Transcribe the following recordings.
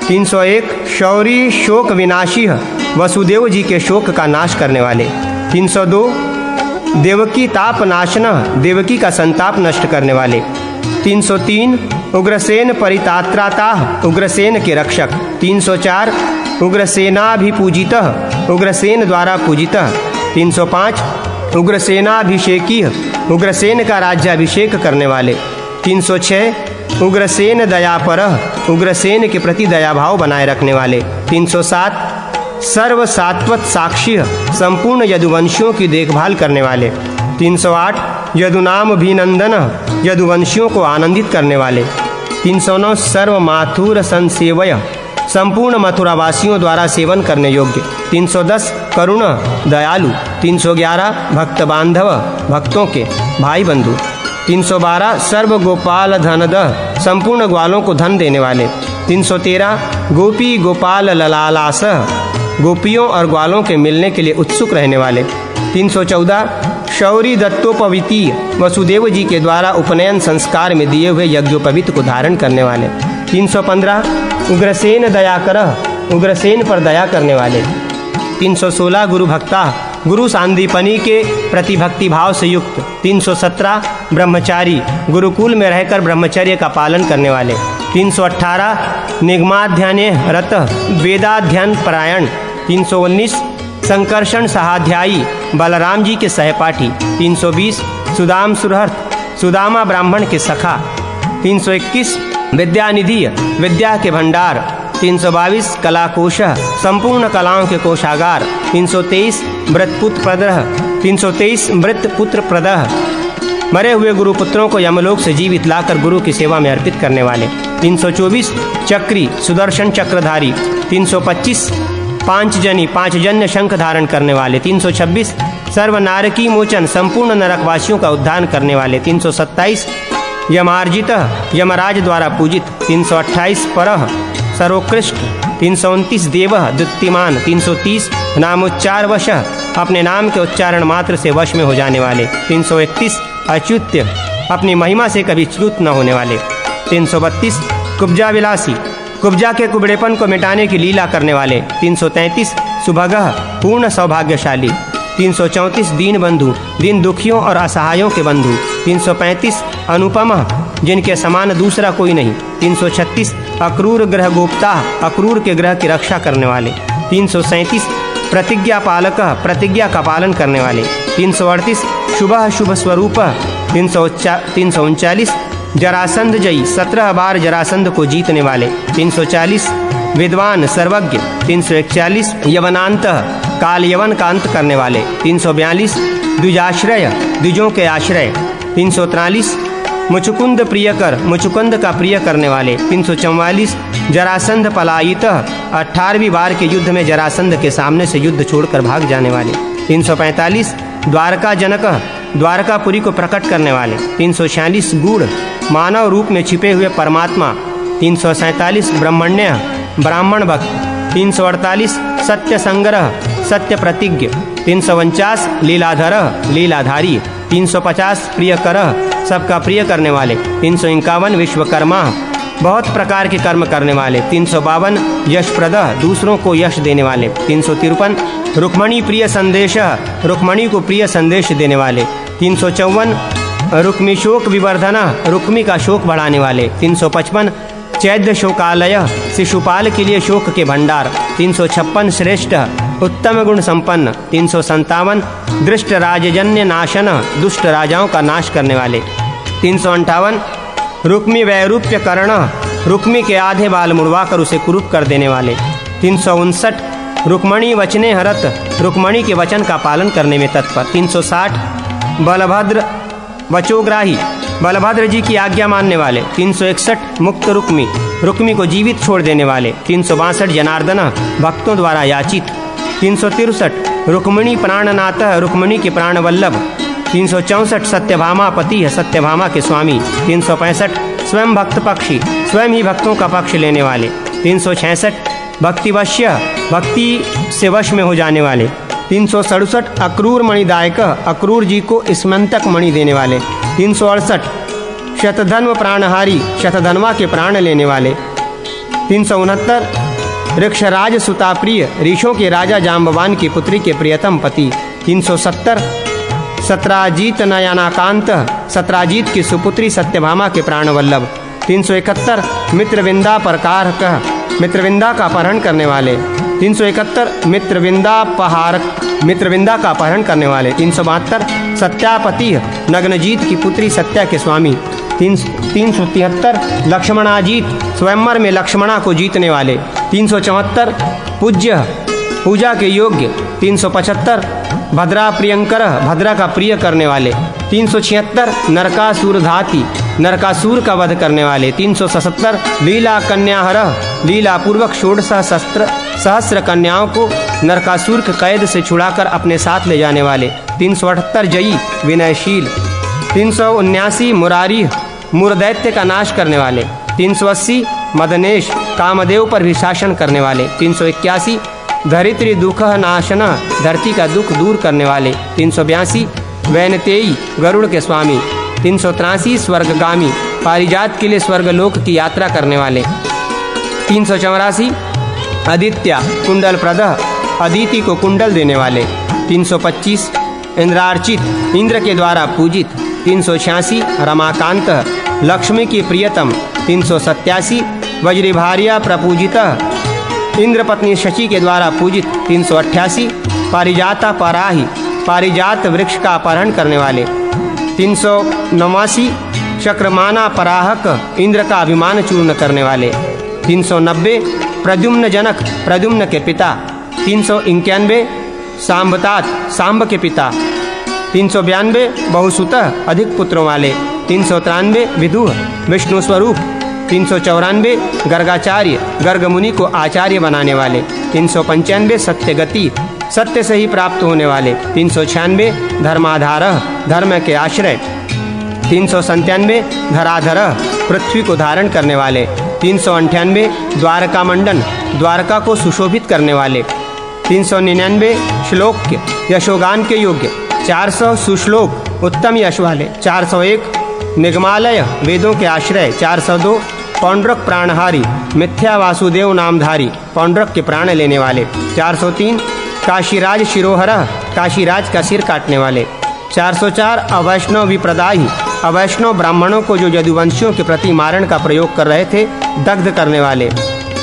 301 शौरी शोक विनाशी वसुदेव जी के शोक का नाश करने वाले। 302 देवकी ताप नाशना देवकी का संताप नष्ट करने वाले। 303 उग्रसेन परितात्राता उग्रसेन के रक्षक। 304 उग्रसेनाभिपूजितः उग्रसेन द्वारा पूजितः। 305 उग्रसेनाभिषेकी उग्रसेन का राज्याभिषेक करने वाले। 306 उग्रसेन दयापरः उग्रसेन के प्रति दयाभाव बनाए रखने वाले। 307 सर्व सात्वत साक्षी संपूर्ण यदुवंशियों की देखभाल करने वाले। 308 यदुनाम अभिनंदन यदुवंशियों को आनंदित करने वाले। 309 सर्व माथुर संसेवय संपूर्ण मथुरावासियों द्वारा सेवन करने योग्य। 310 करुण दयालु। 311 भक्त बांधव भक्तों के भाई बंधु। 312 सर्व गोपाल धनदह संपूर्ण ग्वालों को धन देने वाले। 313 गोपी गोपाल ललालास गोपियों और ग्वालों के मिलने के लिए उत्सुक रहने वाले। 314 शौरी दत्तोपवीतीय वसुदेव जी के द्वारा उपनयन संस्कार में दिए हुए यज्ञोपवीत को धारण करने वाले। 315 उग्रसेन दयाकरः उग्रसेन पर दया करने वाले। 316 गुरु भक्ता गुरु सांदीपनी के प्रति भक्ति भाव से युक्त। 317 ब्रह्मचारी गुरुकुल में रहकर ब्रह्मचर्य का पालन करने वाले। 318 निगमाध्यान रत वेदाध्ययन परायण। 319 संकर्षण सहाध्यायी बलराम जी के सहपाठी। 320 सुदाम सुरहर्त सुदामा ब्राह्मण के सखा। 321 विद्यानिधि विद्या के भंडार। 322 कलाकोश संपूर्ण कलाओं के कोषागार। 323 व्रतपुत्र प्रदह 323 व्रतपुत्र प्रदह मरे हुए गुरुपुत्रों को यमलोक से जीवित लाकर गुरु की सेवा में अर्पित करने वाले। 324 चक्री सुदर्शन चक्रधारी। 325 पांचजन्य शंख धारण करने वाले। 326 सर्व नारकी मोचन संपूर्ण नरकवासियों का उद्धार करने वाले। 327 यमार्जित यमराज द्वारा पूजित। 328 परह सर्वोत्कृष्ट। 329 देव द्युतिमान। 330 नामोच्चार वश अपने नाम के उच्चारण मात्र से वश में हो जाने वाले। 331 अच्युत्य अपनी महिमा से कभी च्युत न होने वाले। 332 कुब्जा विलासी कुब्जा के कुबड़ेपन को मिटाने की लीला करने वाले। 333 सुभगः पूर्ण सौभाग्यशाली। 334 दीन बंधु दीन दुखियों और असहायों के बंधु। 335 अनुपम जिनके समान दूसरा कोई नहीं। 336 अक्रूर ग्रह गोप्ता अक्रूर के ग्रह की रक्षा करने वाले। 337 प्रतिज्ञा पालक प्रतिज्ञा का पालन करने वाले। 338 शुभ शुभ स्वरूप। 339 जरासंध जयी 17 बार जरासंध को जीतने वाले। 340 विद्वान सर्वज्ञ। 341 यवनांत काल यवन का अंत करने वाले। 342 द्विजाश्रय द्विजों के आश्रय। 343 मुचुकुंद प्रियकर मुचुकुंद का प्रिय करने वाले। 344 जरासंध पलायित 18वीं बार के युद्ध में जरासंध के सामने से युद्ध छोड़कर भाग जाने वाले। 345 द्वारका जनक द्वारकापुरी को प्रकट करने वाले। 346 गूढ़ मानव रूप में छिपे हुए परमात्मा। 347 ब्रह्मण्य ब्राह्मण भक्त। 348 सत्य संग्रह सत्य प्रतिज्ञ। 349 लीलाधर लीलाधारी। 350 प्रियकर सबका प्रिय करने वाले। 351 विश्वकर्मा बहुत प्रकार के कर्म करने वाले। 352 यशप्रद दूसरों को यश देने वाले। 353 रुक्मणी प्रिय संदेश रुक्मणी को प्रिय संदेश देने वाले। 354 रुक्मी शोक विवर्धना रुक्मी का शोक बढ़ाने वाले। 355 चैद्य शोकालय शिशुपाल के लिए शोक के भंडार। 356 श्रेष्ठ उत्तम गुण संपन्न। 357 दृष्ट राजजन्य नाशन दुष्ट राजाओं का नाश करने वाले। 358 रुक्मी वैरूप्य कर्ण रुक्मी के आधे बाल मुड़वाकर उसे कुरूप कर देने वाले। 359 रुक्मणी वचने हरत रुक्मणी के वचन का पालन करने में तत्पर। 360 बलभद्र वचोग्राही बलभद्र जी की आज्ञा मानने वाले। 361 मुक्त रुक्मी रुक्मी को जीवित छोड़ देने वाले। 362 जनार्दन भक्तों द्वारा याचित। 363 रुक्मिणी प्राणनाथ रुक्मिणी के प्राण वल्लभ। 364 सत्यभामा पति है सत्यभामा के स्वामी। 365 स्वयं भक्त पक्षी स्वयं ही भक्तों का पक्ष लेने वाले। 366 भक्तिवश्य भक्ति से वश में हो जाने वाले। 367 अक्रूर मणिदायक अक्रूर जी को स्मंतक मणि देने वाले। 368 शतधन्व प्राणहारी शतधन्वा के प्राण लेने वाले। 369 ऋक्षराज सुता प्रिय, ऋषों के राजा जाम्बवान की पुत्री के प्रियतम पति। 370 सत्राजीत नयनाकांत, सत्राजीत की सुपुत्री सत्यभामा के प्राणवल्लभ। 371 मित्रविंदा परकारक, मित्रविंदा का अपहरण करने वाले। 371 मित्रविंदा का अपहरण करने वाले। 372 सत्यापति, नग्नजीत की पुत्री सत्या के स्वामी। 373 लक्ष्मणाजीत, स्वयंवर में लक्ष्मणा को जीतने वाले। 374 पूज्य, पूजा के योग्य। 375 भद्रा प्रियंकर, भद्रा का प्रिय करने वाले। 376 नरकासुर धाती, नरकासुर का वध करने वाले। 377 लीला कन्याहर, लीला पूर्वक 16 सहस्र कन्याओं को नरकासुर के कैद से छुड़ाकर अपने साथ ले जाने वाले। 378 जयी, विनयशील। 379 मुरारी, मुरदैत्य का नाश करने वाले। 380 मदनेश, कामदेव पर भी शासन करने वाले। 381 धरित्री दुख नाशना, धरती का दुख दूर करने वाले। 382 वैनतेयी, गरुड़ के स्वामी। 383 स्वर्गगामी, पारिजात के लिए स्वर्गलोक की यात्रा करने वाले। 384 आदित्य, कुंडल प्रदह, अदिति को कुंडल देने वाले। 325 इंद्रार्चित, इंद्र के द्वारा पूजित। 386 रमाकांत, लक्ष्मी की प्रियतम। 387 वज्रभार्या प्रपूजिता, इंद्र पत्नी शची के द्वारा पूजित। 388 पारिजाता पराही, पारिजात वृक्ष का अपहरण करने वाले। 389 शक्रमाना पराहक, इंद्र का अभिमान चूर्ण करने वाले। 390 प्रद्युम्न जनक, प्रद्युम्न के पिता। 391 सांबतात, सांब के पिता। 392 बहुसुतः, अधिक पुत्रों वाले। 393 विदुह, विष्णु स्वरूप। 394 गर्गाचार्य, गर्ग मुनि को आचार्य बनाने वाले। 395 सत्यगति, सत्य से ही प्राप्त होने वाले। 396 धर्माधारः, धर्म के आश्रय। 397 धराधर, पृथ्वी को धारण करने वाले। 398 द्वारका मंडन, द्वारका को सुशोभित करने वाले। 399 श्लोक, यशोगान के योग्य। 400 सुश्लोक, उत्तम यश वाले। 401 निगमालय, वेदों के आश्रय। 402 पौंड्रक प्राणहारी, मिथ्या वासुदेव नामधारी, पौंड्रक के प्राण लेने वाले। 403 काशीराज शिरोहर, काशीराज का सिर काटने वाले। 404 अवैष्णव विप्रदाही, अवैष्णव ब्राह्मणों को जो यदुवंशियों के प्रति मारण का प्रयोग कर रहे थे, दग्ध करने वाले।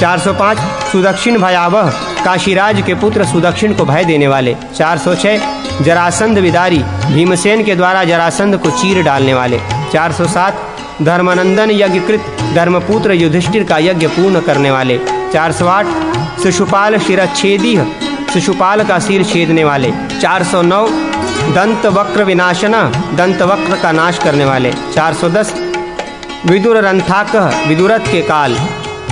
405 सुदक्षिण भयावह, काशीराज के पुत्र सुदक्षिण को भय देने वाले। 406 जरासंध विदारी, भीमसेन के द्वारा जरासंध को चीर डालने वाले। 407 धर्मनंदन यज्ञकृत, धर्मपुत्र युधिष्ठिर का यज्ञ पूर्ण करने वाले। 408 शिशुपाल शिरच्छेदी, शिशुपाल का सिर छेदने वाले। 409 दंत वक्र विनाशना, दंत वक्र का नाश करने वाले। 410 विदुर रंथाक, विदुरथ के काल।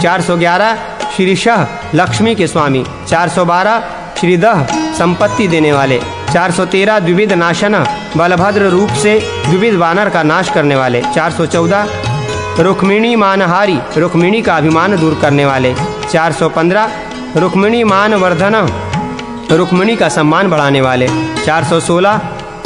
411 श्रीशः, लक्ष्मी के स्वामी। 412 श्रीदह, संपत्ति देने वाले। 413 द्विविध नाशना, बलभद्र रूप से द्विविध वानर का नाश करने वाले। 414 रुक्मिणी मानहारी, रुक्मिणी का अभिमान दूर करने वाले। 415 रुक्मिणी मान वर्धना, रुक्मिणी का सम्मान बढ़ाने वाले। 416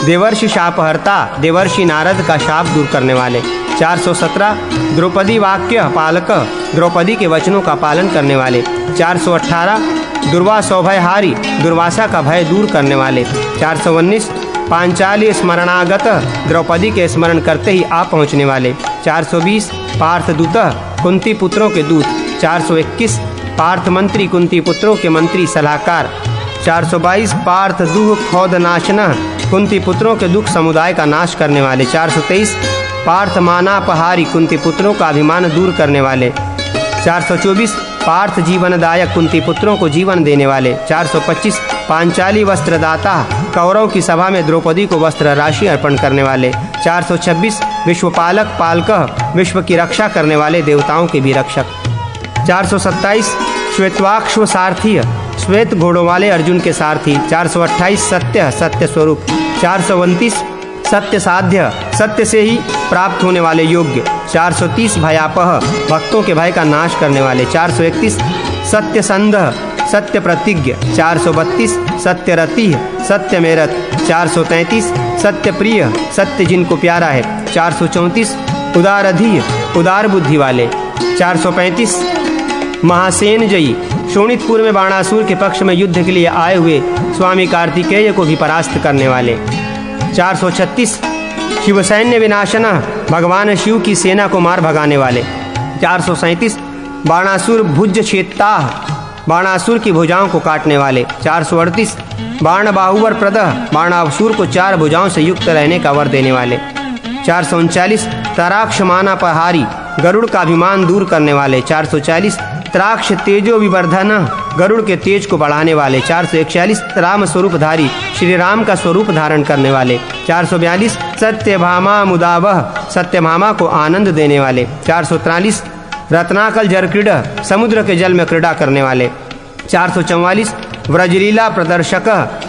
देवर्षि शापहर्ता, देवर्षि नारद का शाप दूर करने वाले। 417 द्रौपदी वाक्य पालक, द्रौपदी के वचनों का पालन करने वाले। 418 दुर्वासो भयहारी, दुर्वासा का भय दूर करने वाले। 419 पांचाली स्मरणागत, द्रौपदी के स्मरण करते ही आ पहुँचने वाले। 420 पार्थदूत, कुंती पुत्रों के दूत। 421 पार्थ मंत्री, कुंती पुत्रों के मंत्री सलाहकार। 422 पार्थ दुख खौद नाशना, कुंती पुत्रों के दुख समुदाय का नाश करने वाले। 423 पार्थ मानापहारी, कुंती पुत्रों का अभिमान दूर करने वाले। 424 पार्थ जीवनदायक, कुंती पुत्रों को जीवन देने वाले। 425 पांचाली वस्त्रदाता, कौरव की सभा में द्रौपदी को वस्त्र राशि अर्पण करने वाले। 426 विश्वपालक पालक, विश्व की रक्षा करने वाले, देवताओं के भी रक्षक। 427 श्वेतवाक्ष्व सारथी, श्वेत घोड़ों वाले अर्जुन के सारथी। 428 सत्य, सत्य स्वरूप। 429 सत्य साध्य, सत्य से ही प्राप्त होने वाले योग्य। 430 भयापह, भक्तों के भय का नाश करने वाले। 431 सत्य संध, सत्य प्रतिज्ञ। 432 सत्य रति, सत्य में रत। 433 सत्य प्रिय, सत्य जिनको प्यारा है। 434 उदारधीय, उदार बुद्धि वाले। 435 महासेन जयी शोणितपुर में बाणासुर के पक्ष में युद्ध के लिए आए हुए स्वामी कार्तिकेय को भी परास्त करने वाले। 436 शिवसैन्य विनाशना भगवान शिव की सेना को मार भगाने वाले। 437 बाणासुर भुज छेत्ताह बाणासुर की भुजाओं को काटने वाले। 438 बाण बाहुवर प्रदह बाणासुर को 4 भुजाओं से युक्त रहने का वर देने वाले। 439 तराक्ष माना पहारी गरुड़ का अभिमान दूर करने वाले। 440 त्राक्ष तेजो विवर्धन गरुड़ के तेज को बढ़ाने वाले। 441 राम स्वरूपधारी श्री राम का स्वरूप धारण करने वाले। 442 सत्यभामा मुदावह सत्यभामा को आनंद देने वाले। 443 रत्नाकल जल क्रीड़ा समुद्र के जल में क्रीड़ा करने वाले। 444 व्रजलीला प्रदर्शक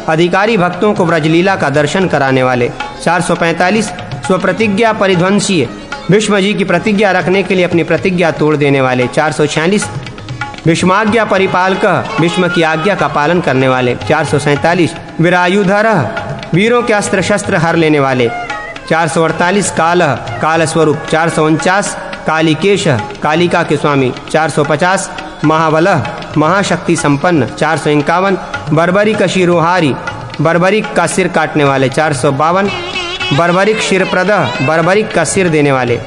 अधिकारी भक्तों को व्रजलीला का दर्शन कराने वाले। 445 स्वप्रतिज्ञा परिध्वंसी भीष्म जी की प्रतिज्ञा रखने के लिए अपनी प्रतिज्ञा तोड़ देने वाले। 446 भीष्माज्ञा परिपालक भीष्म की आज्ञा का पालन करने वाले। 447 वीरायुधर वीरों के अस्त्र शस्त्र हर लेने वाले। 448 काल स्वरूप। 449 कालिकेश कालिका के स्वामी। 450 महाबल महाशक्ति संपन्न। 451 बर्बरिक शिरोहारी बर्बरिक का सिर काटने वाले। 452 बर्बरिक शिरप्रद बर्बरिक का सिर देने वाले।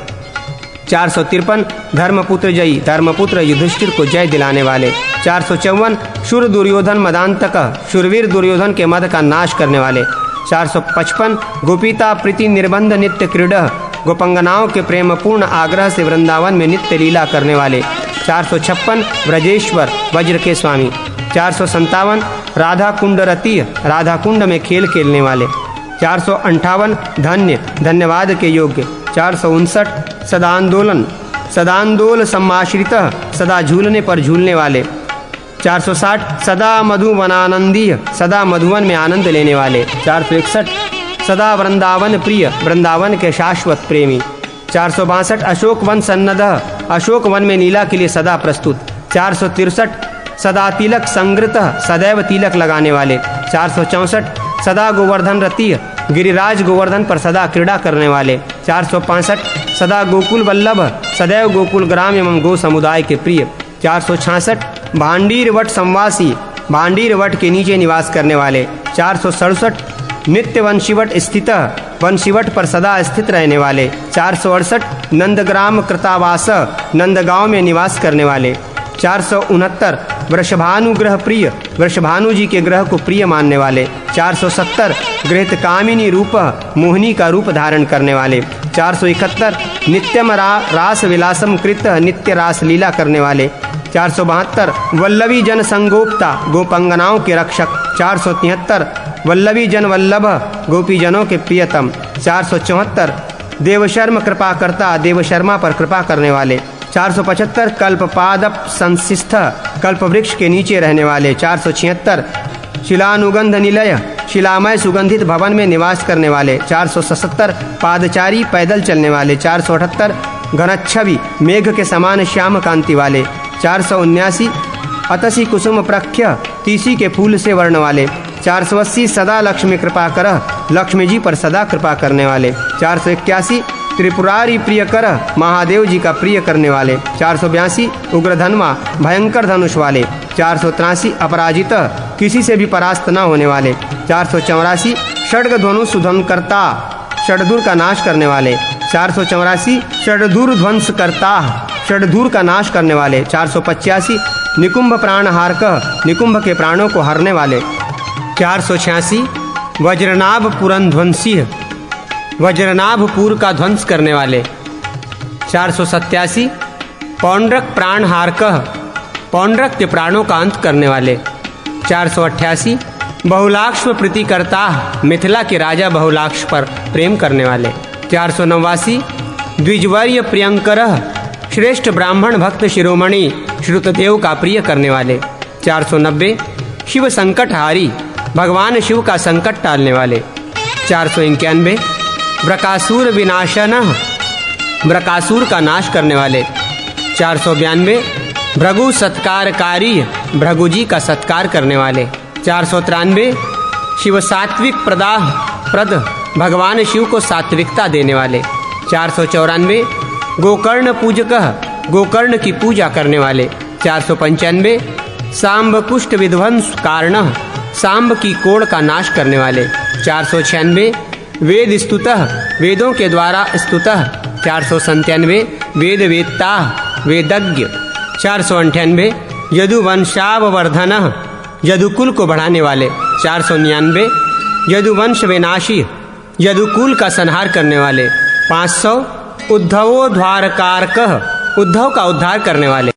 453 धर्मपुत्र जयी धर्मपुत्र युधिष्ठिर को जय दिलाने वाले। 454 शूर दुर्योधन मदांतक शूरवीर दुर्योधन के मद का नाश करने वाले। 455 गोपीता प्रीति निर्बंध नित्य क्रीड़ा गोपंगनाओं के प्रेम पूर्ण आग्रह से वृंदावन में नित्य लीला करने वाले। 456 ब्रजेश्वर वज्र के स्वामी। 457 राधा कुंड रतीय राधा कुंड में खेल खेलने वाले। 458 धन्यवाद के योग्य। 459 सदांदोल सम्माश्रित सदा झूलने पर झूलने वाले। 460 सदा मधुवनानंदीय सदा मधुवन में आनंद लेने वाले। 461 सदा वृंदावन प्रिय वृंदावन के शाश्वत प्रेमी। 462 अशोक वन सन्नद अशोक वन में लीला के लिए सदा प्रस्तुत। 463 सदा तिलक संगृत सदैव तिलक लगाने वाले। 464 सदा गोवर्धन रतीय गिरिराज गोवर्धन पर सदा क्रीड़ा करने वाले। 465 सदा गोकुल वल्लभ सदैव गोकुल ग्राम एवं गो समुदाय के प्रिय। 466 भांडीर वट संवासी भांडीर वट के नीचे निवास करने वाले। 467 नित्य वंशीवट स्थित वंशीवट पर सदा स्थित रहने वाले। 468 नंदग्राम कृतावास नंदगांव में निवास करने वाले। 469 वृषभानु ग्रह प्रिय वृषभानु जी के ग्रह को प्रिय मानने वाले। 470 गृहित कामिनी रूप मोहिनी का रूप धारण करने वाले। 471 नित्यम रास विलासम कृत नित्य रास लीला करने वाले। 472 वल्लभी जन संगोप्ता गोपंगनाओं के रक्षक। 473 वल्लभी जन वल्लभ गोपीजनों के प्रियतम। 474 देवशर्म कृपा करता देवशर्मा पर कृपा करने वाले। 475 कल्पपादप संशिष्ठ कल्प वृक्ष के नीचे रहने वाले। 476 शिलानुगंध निलय शिलामय सुगंधित भवन में निवास करने वाले। 477 पादचारी पैदल चलने वाले। 478 घनच्छवि मेघ के समान श्याम कांति वाले। 479 अतसी कुसुम प्रख्य तीसी के फूल से वर्ण वाले। 480 सदा लक्ष्मी कृपा कर लक्ष्मी जी पर सदा कृपा करने वाले। 481 त्रिपुरारी प्रिय कर महादेव जी का प्रिय करने वाले। 482 उग्रधन्वा भयंकर धनुष वाले। 483 अपराजित किसी से भी परास्त न होने वाले। 484 षड्ग ध्वनु सुधन करता षड्धुर का नाश करने वाले। 484 षड्धुर ध्वंस करता षड्धुर का नाश करने वाले। 485 निकुंभ प्राण हारक निकुंभ के प्राणों को हरने वाले। 486 वज्रनाभ पुरंध्वंसी वज्रनाभपुर का ध्वंस करने वाले। 487 पौंड्रक प्राण हारक पौंड्रक के प्राणों का अंत करने वाले। 488 बहुलाक्ष प्रीतिकर्ता मिथिला के राजा बहुलाक्ष पर प्रेम करने वाले। 489 द्विजवर्य प्रियंकर श्रेष्ठ ब्राह्मण भक्त शिरोमणि श्रुतदेव का प्रिय करने वाले। 490 शिव संकटहारी भगवान शिव का संकट टालने वाले। 491 ब्रकासुर विनाशन ब्रकासुर का नाश करने वाले। 492 भृगु सत्कारकारी भृगु जी का सत्कार करने वाले। 493 शिव सात्विक प्रद भगवान शिव को सात्विकता देने वाले। 494 गोकर्ण पूजक गोकर्ण की पूजा करने वाले। 495 सांब कुष्ठ विध्वंस कारणः, सांब की कोड़ का नाश करने वाले। 496 वेद स्तुतः, वेदों के द्वारा स्तुतः। 497 वेद वेत्ता, वेदज्ञ। 498 यदुवंशाववर्धनः, यदुकुल को बढ़ाने वाले। 499 यदुवंश विनाशी, यदुकुल का संहार करने वाले। 500 उद्धवोद्धारकारकः, उद्धव का उद्धार करने वाले।